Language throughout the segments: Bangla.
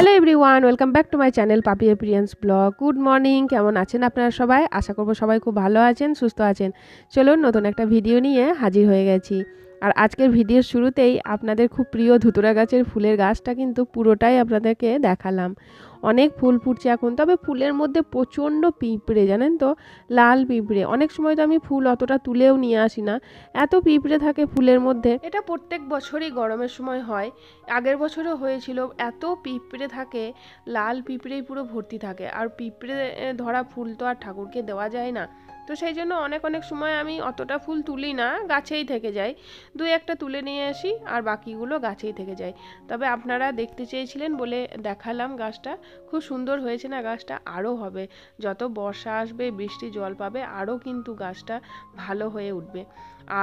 Hello everyone, welcome back to my channel পাপি এপিরিয়েন্স ব্লগ। গুড মর্নিং, কেমন আছেন আপনারা সবাই? আশা করবো সবাই খুব ভালো আছেন, সুস্থ আছেন। চলুন নতুন একটা ভিডিও নিয়ে হাজির হয়ে গেছি। আর আজকের ভিডিওর শুরুতেই আপনাদের খুব প্রিয় ধুতুরা গাছের ফুলের গাছটা কিন্তু পুরোটাই আপনাদেরকে দেখালাম। অনেক ফুল ফুটছে এখন, তবে ফুলের মধ্যে প্রচণ্ড পিঁপড়ে, জানেন তো, লাল পিঁপড়ে। অনেক সময় তো আমি ফুল অতটা তুলেও নিয়ে আসি না, এত পিঁপড়ে থাকে ফুলের মধ্যে। এটা প্রত্যেক বছরই গরমের সময় হয়, আগের বছরও হয়েছিল। এত পিঁপড়ে থাকে, লাল পিঁপড়েই পুরো ভর্তি থাকে। আর পিঁপড়ে ধরা ফুল তো আর ঠাকুরকে দেওয়া যায় না, তো সেই জন্য অনেক সময় আমি অতটা ফুল তুলি না, গাছেই থেকে যায়। দুই একটা তুলে নিয়ে আসি আর বাকিগুলো গাছেই থেকে যায়। তবে আপনারা দেখতে চেয়েছিলেন বলে দেখালাম গাছটা। খুব সুন্দর হয়েছে না গাছটা? আরও হবে, যত বর্ষা আসবে, বৃষ্টি জল পাবে, আরও কিন্তু গাছটা ভালো হয়ে উঠবে।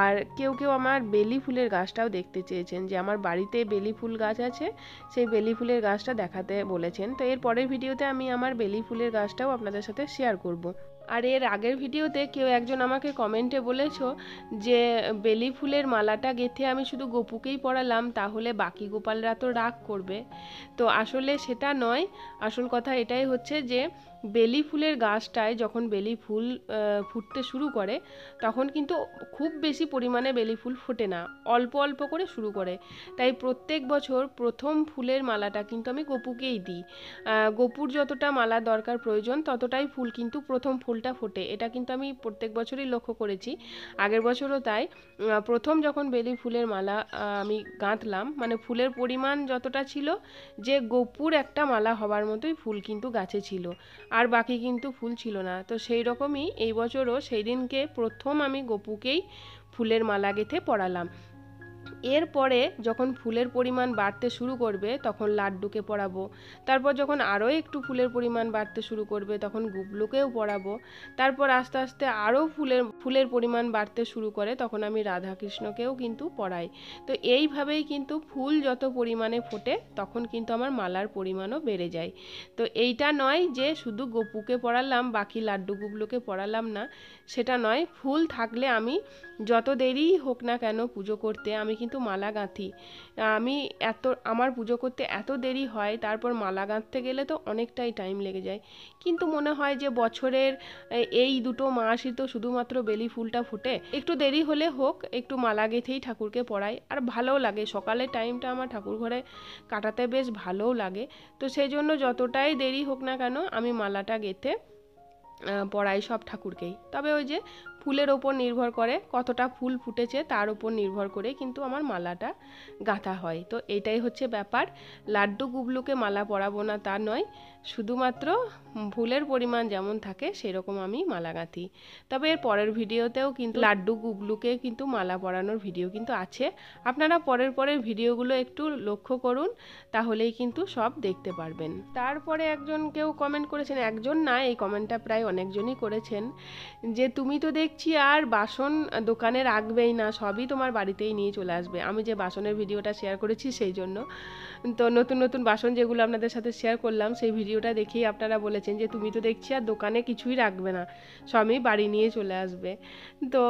আর কেউ আমার বেলি ফুলের গাছটাও দেখতে চেয়েছেন, যে আমার বাড়িতে বেলি ফুল গাছ আছে, সেই বেলি ফুলের গাছটা দেখাতে বলেছেন। তো এর পরের ভিডিওতে আমি আমার বেলি ফুলের গাছটাও আপনাদের সাথে শেয়ার করব। আর এর আগের ভিডিওতে কেউ একজন আমাকে কমেন্টে বলেছো যে বেলি ফুলের মালাটা গেঁথে আমি শুধু গপুকেই পরালাম, তাহলে বাকি গোপালরা তো রাগ করবে। তো আসলে সেটা নয়, আসল কথা এটাই হচ্ছে যে বেলি ফুলের গাছটায় যখন বেলি ফুল ফুটতে শুরু করে, তখন কিন্তু খুব বেশি পরিমাণে বেলি ফুল ফোটে না, অল্প অল্প করে শুরু করে। তাই প্রত্যেক বছর প্রথম ফুলের মালাটা কিন্তু আমি গপুকেই দিই। গপুর যতটা মালা দরকার প্রয়োজন, ততটাই ফুল কিন্তু প্রথম ফুলটা ফোটে। এটা কিন্তু আমি প্রত্যেক বছরই লক্ষ্য করেছি, আগের বছরও তাই। প্রথম যখন বেলি ফুলের মালা আমি গাঁথলাম, মানে ফুলের পরিমাণ যতটা ছিল, যে গপুর একটা মালা হবার মতোই ফুল কিন্তু গাছে ছিল, আর বাকি কিন্তু ফুল ছিল না। তো সেই রকমই এই বছরও সেই দিনকে প্রথম আমি গপুকেই ফুলের মালা গেঁথে পরালাম। এরপরে যখন ফুলের পরিমাণ বাড়তে শুরু করবে, তখন লাড্ডুকে পরাবো। তারপর যখন আরও একটু ফুলের পরিমাণ বাড়তে শুরু করবে, তখন গুবলুকেও পরাবো। তারপর আস্তে আস্তে আরও ফুলের পরিমাণ বাড়তে শুরু করে, তখন আমি রাধাকৃষ্ণকেও কিন্তু পরাই। তো এইভাবেই কিন্তু ফুল যত পরিমাণে ফোটে, তখন কিন্তু আমার মালার পরিমাণও বেড়ে যায়। তো এইটা নয় যে শুধু গপুকে পরালাম, বাকি লাড্ডু গুবলুকে পরালাম না, সেটা নয়। ফুল থাকলে আমি যত দেরি হোক না কেন পুজো করতে, আমি কিন্তু মালা গাঁথি। আমার পুজো করতে এত দেরি হয়, তারপর মালা গাঁথতে গেলে তো অনেকটাই টাইম লেগে যায়। কিন্তু মনে হয় যে বছরের এই দুটো মাসই তো শুধুমাত্র বেলি ফুলটা ফোটে, একটু দেরি হলে হোক, একটু মালা গেঁথেই ঠাকুরকে পরাই। আর ভালোও লাগে, সকালের টাইমটা আমার ঠাকুর ঘরে কাটাতে বেশ ভালোও লাগে। তো সেই জন্য যতটাই দেরি হোক না কেন, আমি মালাটা গেঁথে পরাই সব ঠাকুরকেই। তবে ওই যে ফুলের ওপর নির্ভর করে, কতটা ফুল ফুটেছে তার উপর নির্ভর করে কিন্তু আমার মালাটা গাঁথা হয়। তো এটাই হচ্ছে ব্যাপার। লাড্ডু গুবলুকে মালা পরাবো না তা নয়, শুধুমাত্র ফুলের পরিমাণ যেমন থাকে সেরকম আমি মালা গাঁথি। তবে এর পরের ভিডিওতেও কিন্তু লাড্ডু গুবলুকে কিন্তু মালা পরানোর ভিডিও কিন্তু আছে। আপনারা পরের ভিডিওগুলো একটু লক্ষ্য করুন, তাহলেই কিন্তু সব দেখতে পারবেন। তারপরে কেউ কমেন্ট করেছেন, একজন না, এই কমেন্টটা প্রায় অনেকজনই করেছেন, যে তুমি তো দেখছি আর বাসন দোকানে রাখবেই না, সবই তোমার বাড়িতেই নিয়ে চলে আসবে। আমি যে বাসনের ভিডিওটা শেয়ার করেছি সেই জন্য। তো নতুন বাসন যেগুলো আপনাদের সাথে শেয়ার করলাম, সেই ভিডিওটা দেখেই আপনারা বলেছেন যে তুমি তো দেখছি আর দোকানে কিছুই রাখবে না, সবই বাড়ি নিয়ে চলে আসবে। তো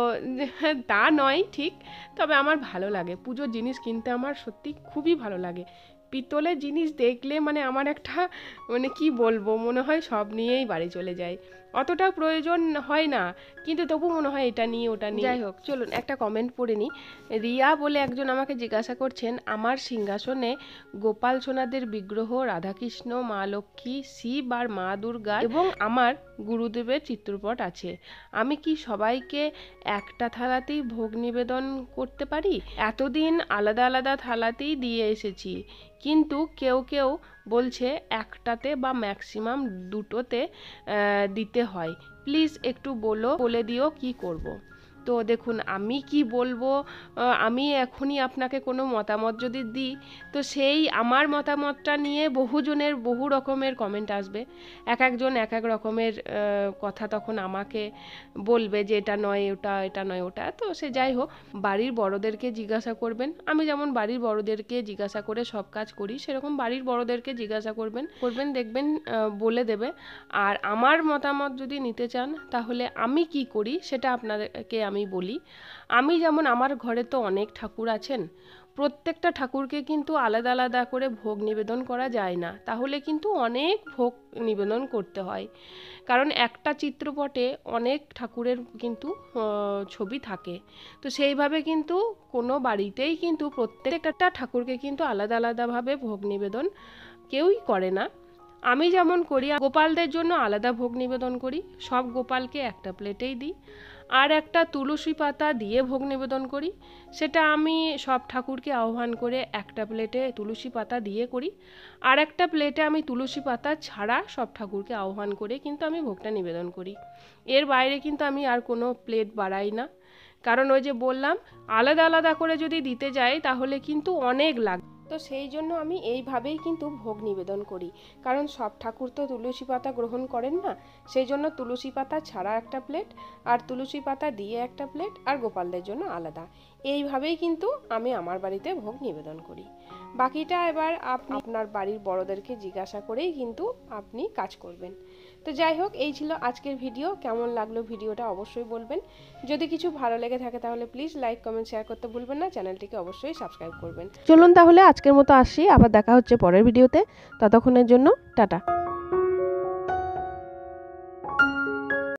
তা নয় ঠিক, তবে আমার ভালো লাগে, পুজোর জিনিস কিনতে আমার সত্যি খুবই ভালো লাগে। পিতলের জিনিস দেখলে মানে আমার একটা, মানে কি বলবো, মনে হয় সব নিয়েই বাড়ি চলে যায়। অতটা প্রয়োজন হয় না, কিন্তু তবু মনে হয় এটা নিয়ে ওটা নিয়ে। যাই হোক, চলুন একটা কমেন্ট পড়ে নিই। রিয়া বলে একজন আমাকে জিজ্ঞাসা করছেন, আমার সিংহাসনে গোপাল সোনাদের বিগ্রহ, রাধাকৃষ্ণ, মা লক্ষ্মী, শিব আর মা দুর্গা এবং আমার গুরুদেবের চিত্রপট আছে, আমি কি সবাইকে একটা থালাতেই ভোগ নিবেদন করতে পারি? এতদিন আলাদা আলাদা থালাতেই দিয়ে এসেছি, কিন্তু কেউ বলছে একটাতে বা ম্যাক্সিমাম দুটোতে দিতে হয়। প্লিজ একটু বলে দিও কি করব। তো দেখুন, আমি কি বলবো, আমি এখনই আপনাকে কোনো মতামত যদি দিই, তো সেই আমার মতামতটা নিয়ে বহুজনের বহু রকমের কমেন্ট আসবে, একজন এক এক রকমের কথা তখন আমাকে বলবে যে এটা নয় ওটা, এটা নয় ওটা। তো সে যাই হোক, বাড়ির বড়দেরকে জিজ্ঞাসা করবেন। আমি যেমন বাড়ির বড়দেরকে জিজ্ঞাসা করে সব কাজ করি, সেরকম বাড়ির বড়দেরকে জিজ্ঞাসা করবেন, দেখবেন বলে দেবে। আর আমার মতামত যদি নিতে চান, তাহলে আমি কি করি সেটা আপনাদেরকে আমি বলি। আমি যেমন, আমার ঘরে তো অনেক ঠাকুর আছেন, প্রত্যেকটা ঠাকুরকে কিন্তু আলাদা আলাদা করে ভোগ নিবেদন করা যায় না, তাহলে কিন্তু অনেক ভোগ নিবেদন করতে হয়। কারণ একটা চিত্রপটে অনেক ঠাকুরের কিন্তু ছবি থাকে, তো সেইভাবে কিন্তু কোনো বাড়িতেই কিন্তু প্রত্যেকটা ঠাকুরকে কিন্তু আলাদা আলাদাভাবে ভোগ নিবেদন কেউই করে না। আমি যেমন করি, গোপালদের জন্য আলাদা ভোগ নিবেদন করি, সব গোপালকে একটা প্লেটেই দিই। আর একটা তুলসী পাতা দিয়ে ভোগ নিবেদন করি, সেটা আমি সব ঠাকুরকে আহ্বান করে একটা প্লেটে তুলসী পাতা দিয়ে করি, আর একটা প্লেটে আমি তুলসী পাতা ছাড়া সব ঠাকুরকে আহ্বান করে কিন্তু আমি ভোগটা নিবেদন করি। এর বাইরে কিন্তু আমি আর কোনো প্লেট বাড়াই না, কারণ ওই যে বললাম আলাদা আলাদা করে যদি দিতে যাই তাহলে কিন্তু অনেক লাগে। তো সেই জন্য আমি এইভাবেই কিন্তু ভোগ নিবেদন করি, কারণ সব ঠাকুর তো তুলসী পাতা গ্রহণ করেন না, সেই জন্য তুলসী পাতা ছাড়া একটা প্লেট, আর তুলসী পাতা দিয়ে একটা প্লেট, আর গোপালদের জন্য আলাদা। এইভাবেই কিন্তু আমি আমার বাড়িতে ভোগ নিবেদন করি। বাকিটা এবার আপনার বাড়ির বড়দেরকে জিজ্ঞাসা করেই কিন্তু আপনি কাজ করবেন। তো যাই হোক, এই ছিল আজকের ভিডিও। কেমন লাগলো ভিডিওটা অবশ্যই বলবেন। যদি কিছু ভালো লেগে থাকে তাহলে প্লিজ লাইক, কমেন্ট, শেয়ার করতে ভুলবেন না। চ্যানেলটিকে অবশ্যই সাবস্ক্রাইব করবেন। চলুন তাহলে আজকের মতো আসি, আবার দেখা হচ্ছে পরের ভিডিওতে। ততক্ষণের জন্য টাটা।